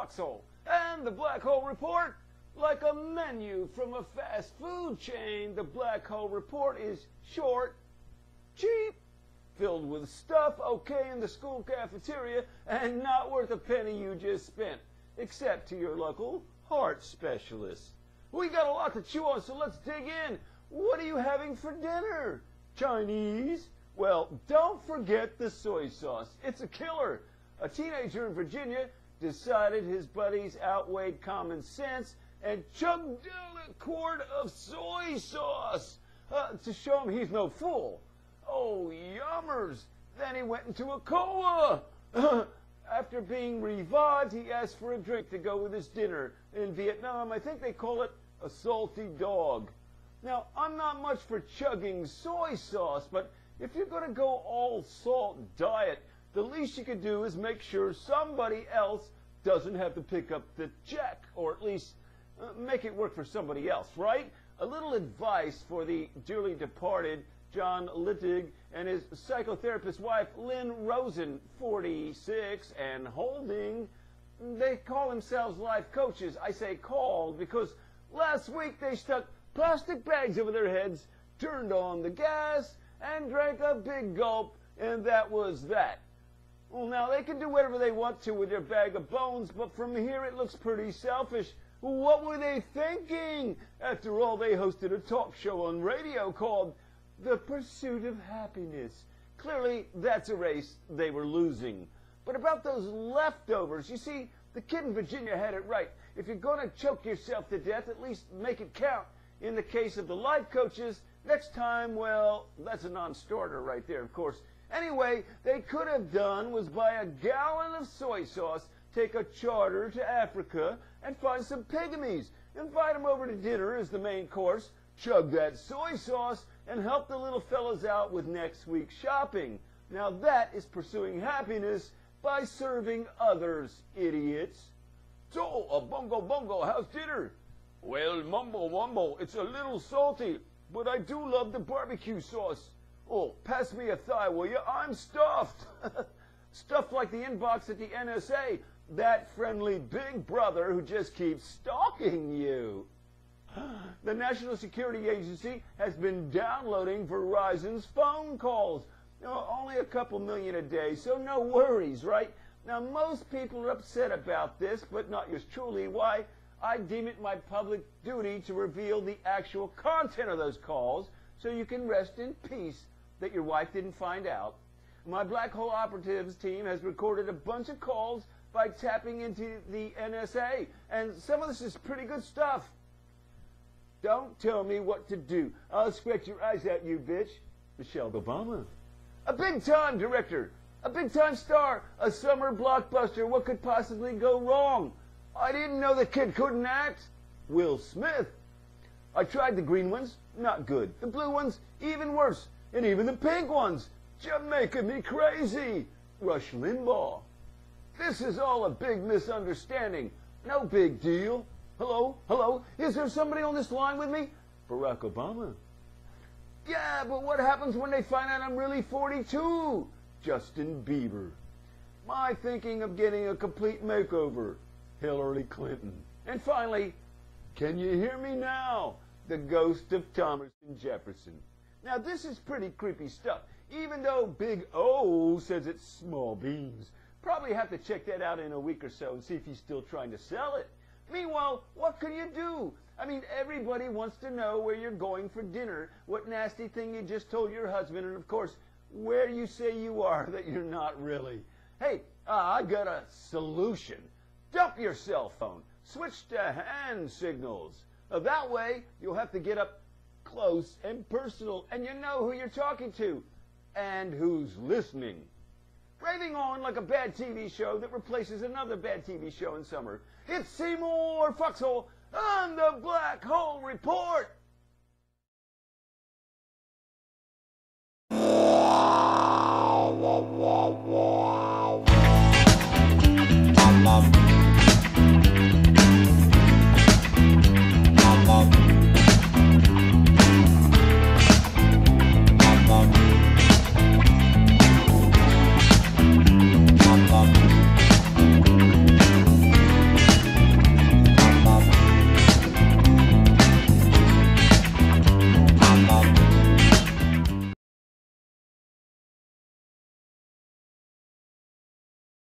Foxhole, and the Black Hole Report. Like a menu from a fast food chain, the Black Hole Report is short, cheap, filled with stuff okay in the school cafeteria, and not worth a penny you just spent, except to your local heart specialist. We got a lot to chew on, so let's dig in. What are you having for dinner? Chinese? Well, don't forget the soy sauce. It's a killer. A teenager in Virginia decided his buddies outweighed common sense and chugged down a quart of soy sauce to show him he's no fool. Oh, yummers! Then he went into a coma. After being revived, he asked for a drink to go with his dinner. In Vietnam, I think they call it a salty dog. Now, I'm not much for chugging soy sauce, but if you're going to go all salt diet, the least you could do is make sure somebody else doesn't have to pick up the check, or at least make it work for somebody else, right? A little advice for the dearly departed John Littig and his psychotherapist wife, Lynn Rosen, 46 and holding. They call themselves life coaches. I say called because last week they stuck plastic bags over their heads, turned on the gas, and drank a big gulp, and that was that. Well, now, they can do whatever they want to with their bag of bones, but from here it looks pretty selfish. What were they thinking? After all, they hosted a talk show on radio called The Pursuit of Happiness. Clearly, that's a race they were losing. But about those leftovers, you see, the kid in Virginia had it right. If you're going to choke yourself to death, at least make it count. In the case of the life coaches, next time, well, that's a non-starter right there, of course. Anyway, they could have done was buy a gallon of soy sauce, take a charter to Africa, and find some pygmies. Invite them over to dinner as the main course, chug that soy sauce, and help the little fellas out with next week's shopping. Now that is pursuing happiness by serving others, idiots. So, a bungo bungo, how's dinner? Well, mumbo wumbo, it's a little salty, but I do love the barbecue sauce. Oh, pass me a thigh, will you? I'm stuffed. Stuffed like the inbox at the NSA, that friendly big brother who just keeps stalking you. The National Security Agency has been downloading Verizon's phone calls. Only a couple million a day, so no worries, right? Now, most people are upset about this, but not yours truly. Why? I deem it my public duty to reveal the actual content of those calls so you can rest in peace that your wife didn't find out. My Black Hole Operatives team has recorded a bunch of calls by tapping into the NSA, and some of this is pretty good stuff. Don't tell me what to do. I'll scratch your eyes out, you bitch. Michelle Obama. A big-time director, a big-time star, a summer blockbuster. What could possibly go wrong? I didn't know the kid couldn't act. Will Smith. I tried the green ones, not good. The blue ones, even worse. And even the pink ones, just making me crazy. Rush Limbaugh. This is all a big misunderstanding. No big deal. Hello? Hello? Is there somebody on this line with me? Barack Obama. Yeah, but what happens when they find out I'm really 42? Justin Bieber. My thinking of getting a complete makeover. Hillary Clinton. And finally, can you hear me now? The ghost of Thomas Jefferson. Now, this is pretty creepy stuff, even though Big O says it's small beans. Probably have to check that out in a week or so and see if he's still trying to sell it. Meanwhile, what can you do? I mean, everybody wants to know where you're going for dinner, what nasty thing you just told your husband, and of course, where you say you are that you're not really. Hey, I got a solution. Dump your cell phone. Switch to hand signals. That way, you'll have to get up close and personal, and you know who you're talking to and who's listening. Raving on like a bad TV show that replaces another bad TV show in summer. It's Seymour Foxhole on the Black Hole Report.